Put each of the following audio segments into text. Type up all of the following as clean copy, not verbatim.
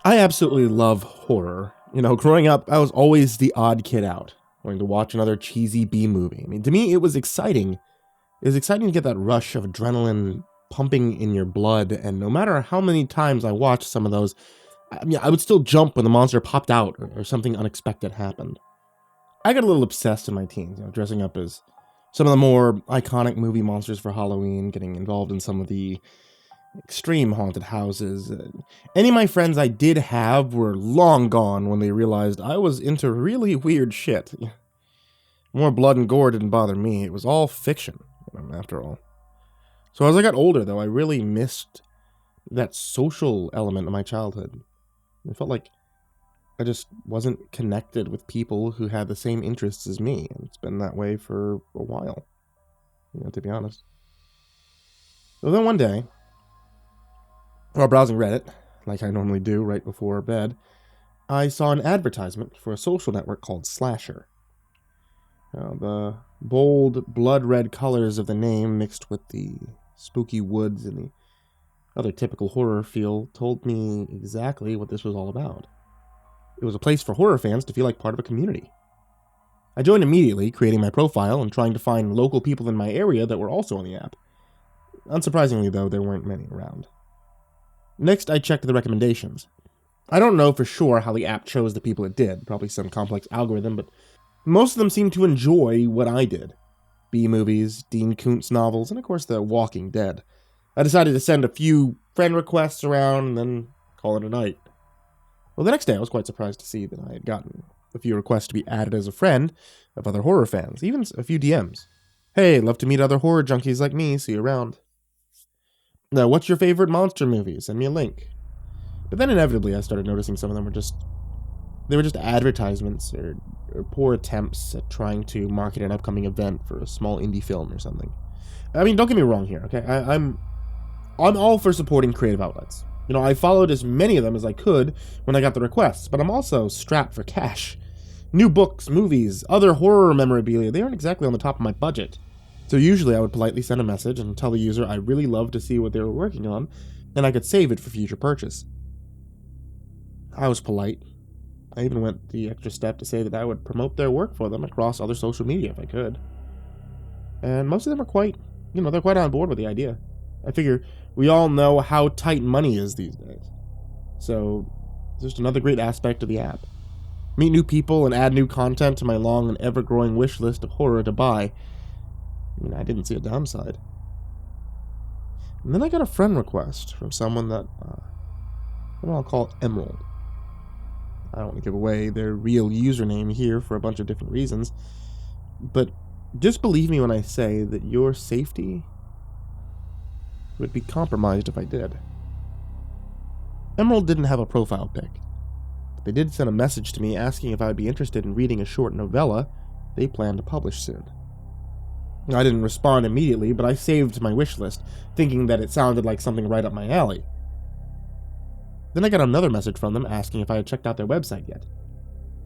I absolutely love horror. You know, growing up, I was always the odd kid out, wanting to watch another cheesy B movie. I mean, to me, it was exciting. It was exciting to get that rush of adrenaline pumping in your blood, and no matter how many times I watched some of those, I would still jump when the monster popped out or something unexpected happened. I got a little obsessed in my teens, dressing up as some of the more iconic movie monsters for Halloween, getting involved in some of the extreme haunted houses. Any of my friends I did have were long gone when they realized I was into really weird shit. More blood and gore didn't bother me. It was all fiction, after all. So as I got older, though, I really missed that social element of my childhood. I felt like I just wasn't connected with people who had the same interests as me, and it's been that way for a while, to be honest. So then one day, while browsing Reddit, like I normally do right before bed, I saw an advertisement for a social network called Slasher. The bold, blood-red colors of the name mixed with the spooky woods and the other typical horror feel told me exactly what this was all about. It was a place for horror fans to feel like part of a community. I joined immediately, creating my profile and trying to find local people in my area that were also on the app. Unsurprisingly, though, there weren't many around. Next, I checked the recommendations. I don't know for sure how the app chose the people it did, probably some complex algorithm, but most of them seemed to enjoy what I did. B-movies, Dean Koontz novels, and of course The Walking Dead. I decided to send a few friend requests around and then call it a night. Well, the next day I was quite surprised to see that I had gotten a few requests to be added as a friend of other horror fans, even a few DMs. Hey, love to meet other horror junkies like me, see you around. Now, what's your favorite monster movie? Send me a link. But then inevitably I started noticing some of them were just advertisements or poor attempts at trying to market an upcoming event for a small indie film or something. I mean, don't get me wrong here, okay? I'm all for supporting creative outlets. I followed as many of them as I could when I got the requests, but I'm also strapped for cash. New books, movies, other horror memorabilia, they aren't exactly on the top of my budget. So usually I would politely send a message and tell the user I really love to see what they were working on, and I could save it for future purchase. I was polite. I even went the extra step to say that I would promote their work for them across other social media if I could. And most of them are quite, they're quite on board with the idea. I figure we all know how tight money is these days. So, it's just another great aspect of the app. Meet new people and add new content to my long and ever-growing wish list of horror to buy. I didn't see a downside. And then I got a friend request from someone that, I'll call Emerald. I don't want to give away their real username here for a bunch of different reasons, but just believe me when I say that your safety would be compromised if I did. Emerald didn't have a profile pic, but they did send a message to me asking if I'd be interested in reading a short novella they plan to publish soon. I didn't respond immediately, but I saved my wish list, thinking that it sounded like something right up my alley. Then I got another message from them asking if I had checked out their website yet.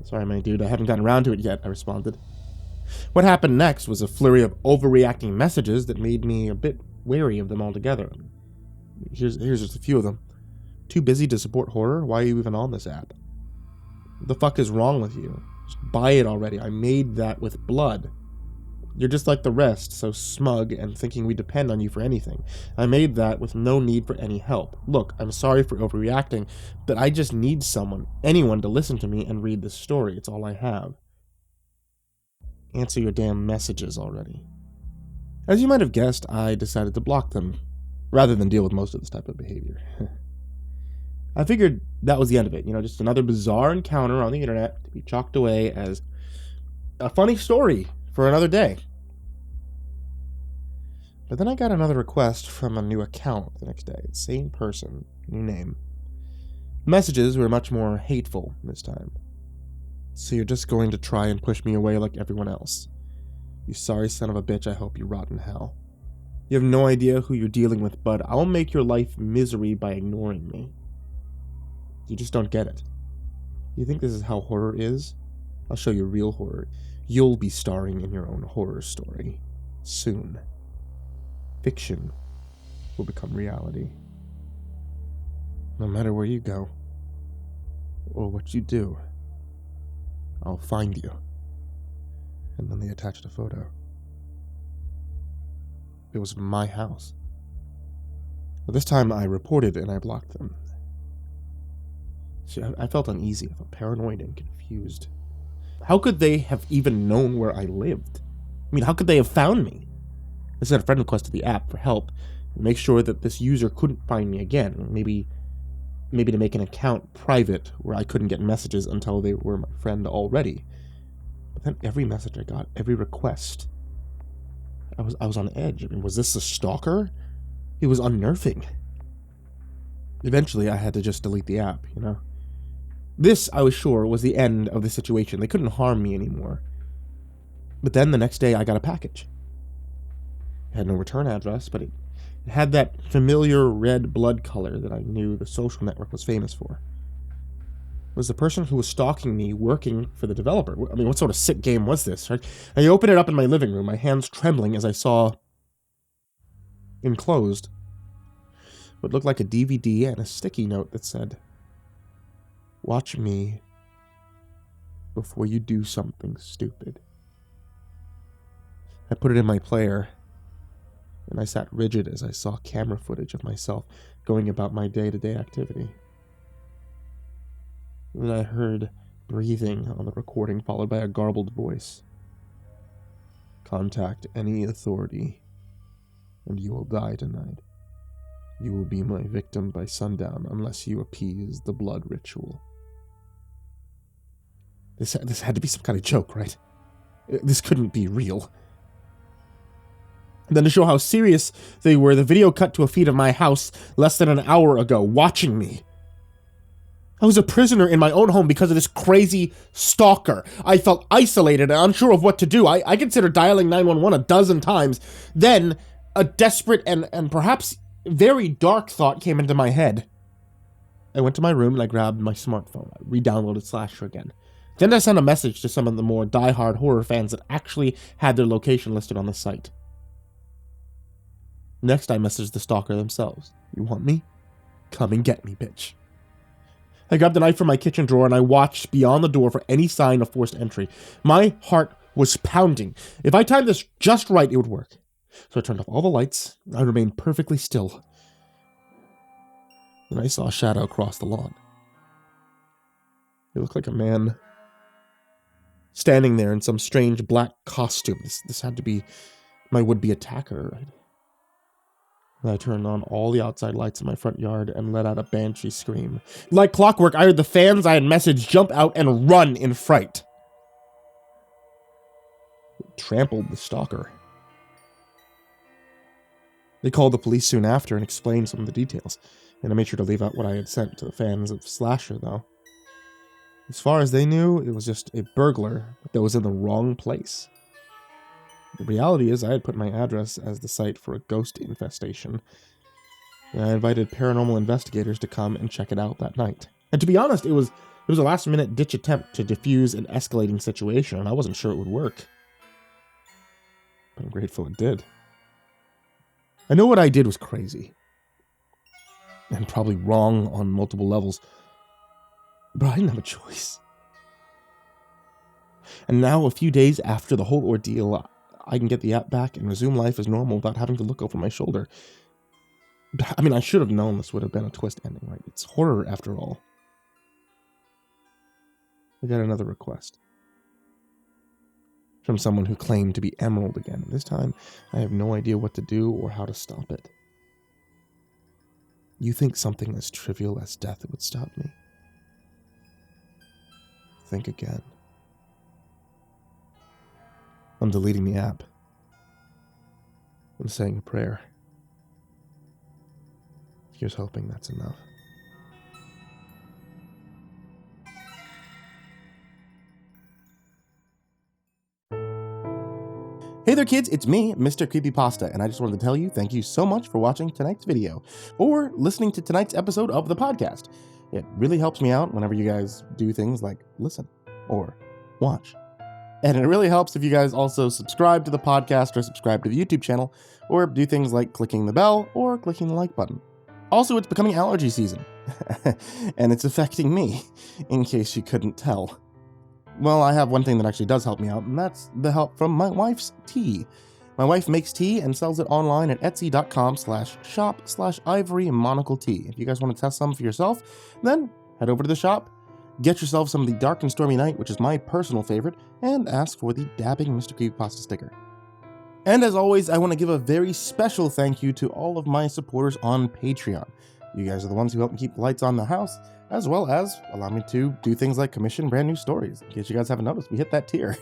Sorry, my dude, I haven't gotten around to it yet, I responded. What happened next was a flurry of overreacting messages that made me a bit wary of them altogether. Here's just a few of them. Too busy to support horror? Why are you even on this app? What the fuck is wrong with you? Just buy it already. I made that with blood. You're just like the rest, so smug and thinking we depend on you for anything. I made that with no need for any help. Look, I'm sorry for overreacting, but I just need anyone to listen to me and read this story. It's all I have. Answer your damn messages already. As you might have guessed, I decided to block them, rather than deal with most of this type of behavior. I figured that was the end of it, just another bizarre encounter on the internet to be chalked away as a funny story for another day. But then I got another request from a new account the next day. Same person, new name. Messages were much more hateful this time. So you're just going to try and push me away like everyone else. You sorry son of a bitch, I hope you rot in hell. You have no idea who you're dealing with, bud. I'll make your life misery by ignoring me. You just don't get it. You think this is how horror is? I'll show you real horror. You'll be starring in your own horror story. Soon. Fiction will become reality. No matter where you go, or what you do, I'll find you. And then they attached a photo. It was my house. But this time I reported and I blocked them. See, I felt uneasy, I felt paranoid and confused. How could they have even known where I lived? I mean, how could they have found me? I sent a friend request to the app for help and make sure that this user couldn't find me again. Maybe to make an account private where I couldn't get messages until they were my friend already. But then every message I got, every request, I was on edge. I mean, was this a stalker? It was unnerving. Eventually, I had to just delete the app, you know? This, I was sure, was the end of the situation. They couldn't harm me anymore. But then the next day, I got a package. It had no return address, but it had that familiar red blood color that I knew the social network was famous for. Was the person who was stalking me working for the developer? I mean, what sort of sick game was this, right? I opened it up in my living room, my hands trembling as I saw enclosed what looked like a DVD and a sticky note that said, "Watch me before you do something stupid." I put it in my player, and I sat rigid as I saw camera footage of myself going about my day-to-day activity. Then I heard breathing on the recording, followed by a garbled voice. "Contact any authority, and you will die tonight. You will be my victim by sundown unless you appease the blood ritual." This had to be some kind of joke, right? This couldn't be real. And then to show how serious they were, the video cut to a feed of my house less than an hour ago, watching me. I was a prisoner in my own home because of this crazy stalker. I felt isolated and unsure of what to do. I considered dialing 911 a dozen times. Then, a desperate and perhaps very dark thought came into my head. I went to my room and I grabbed my smartphone. I re-downloaded Slasher again. Then I sent a message to some of the more die-hard horror fans that actually had their location listed on the site. Next, I messaged the stalker themselves. "You want me? Come and get me, bitch." I grabbed a knife from my kitchen drawer and I watched beyond the door for any sign of forced entry. My heart was pounding. If I timed this just right, it would work. So I turned off all the lights. I remained perfectly still. Then I saw a shadow across the lawn. It looked like a man standing there in some strange black costume. This had to be my would-be attacker, right? And I turned on all the outside lights in my front yard and let out a banshee scream. Like clockwork, I heard the fans I had messaged jump out and run in fright. It trampled the stalker. They called the police soon after and explained some of the details, and I made sure to leave out what I had sent to the fans of Slasher, though. As far as they knew, it was just a burglar that was in the wrong place. The reality is I had put my address as the site for a ghost infestation, and I invited paranormal investigators to come and check it out that night. And to be honest, it was a last-minute ditch attempt to defuse an escalating situation, and I wasn't sure it would work. But I'm grateful it did. I know what I did was crazy, and probably wrong on multiple levels, but I didn't have a choice. And now, a few days after the whole ordeal, I can get the app back and resume life as normal without having to look over my shoulder. I mean, I should have known this would have been a twist ending, right? It's horror after all. I got another request. From someone who claimed to be Emerald again. This time, I have no idea what to do or how to stop it. You think something as trivial as death would stop me? Think again. I'm deleting the app. I'm saying a prayer. Here's hoping that's enough. Hey there kids, it's me, MrCreepyPasta, and I just wanted to tell you thank you so much for watching tonight's video, or listening to tonight's episode of the podcast. It really helps me out whenever you guys do things like listen, or watch. And it really helps if you guys also subscribe to the podcast, or subscribe to the YouTube channel, or do things like clicking the bell, or clicking the like button. Also, it's becoming allergy season, And it's affecting me, in case you couldn't tell. Well, I have one thing that actually does help me out, and that's the help from my wife's tea. My wife makes tea and sells it online at etsy.com/shop/ivorymonocletea. If you guys want to test some for yourself, then head over to the shop, get yourself some of the Dark and Stormy Night, which is my personal favorite, and ask for the dabbing MrCreepyPasta sticker. And as always, I want to give a very special thank you to all of my supporters on Patreon. You guys are the ones who help me keep the lights on in the house, as well as allow me to do things like commission brand new stories. In case you guys haven't noticed, we hit that tier.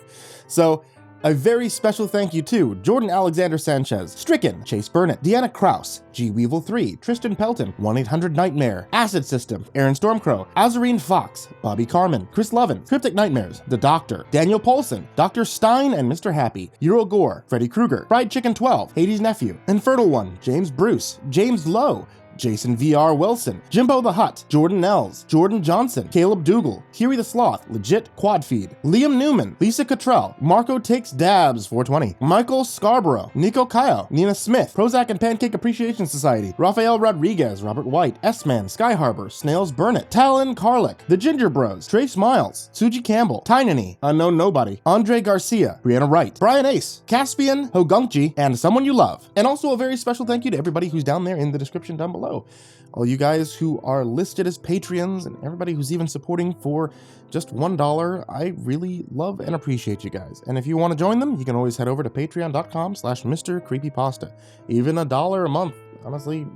So, a very special thank you to Jordan Alexander Sanchez, Stricken, Chase Burnett, Deanna Kraus, G Weevil 3, Tristan Pelton, 1-800-Nightmare, AcidSystem, Aaron Stormcrow, Azurine Fox, Bobby Karman, Chris Lovins, Cryptic Nightmares, The Doctor, Daniel Polson, Dr. Stein and Mr. Happy, Eurogore, Freddy Krueger, Fried Chicken 12, Hades Nephew, InfernalOne, James Bruce, James Lowe, Jason VR Wilson, JimboTheHutt, Jordan Nells, Jordan Johnson, Caleb Dougal, Kiri the Sloth, Legit Quad Feed, Liam Newman, Lisa Cottrell, Marco Takes Dabs 420, Michael Scharbrough, Nico Kayo, Nina Smith, Prozac and Pancake Appreciation Society, Rafael Rodriguez, Robert White, S-Man, Sky Harbor, Snails Burnett, Talon Karlik, The Ginger Bros, Trace Miles, Tsuji Campbell, Tynannie, Unknown Nobody, Andre Garcia, Brianna Wright, Brian Ace, Caspian, hogunkji, and someone you love. And also a very special thank you to everybody who's down there in the description down below. All you guys who are listed as Patreons and everybody who's even supporting for just $1, I really love and appreciate you guys. And if you want to join them, you can always head over to patreon.com/MrCreepyPasta. Even $1 a month, honestly,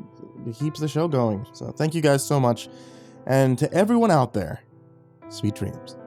it keeps the show going. So thank you guys so much. And to everyone out there, sweet dreams.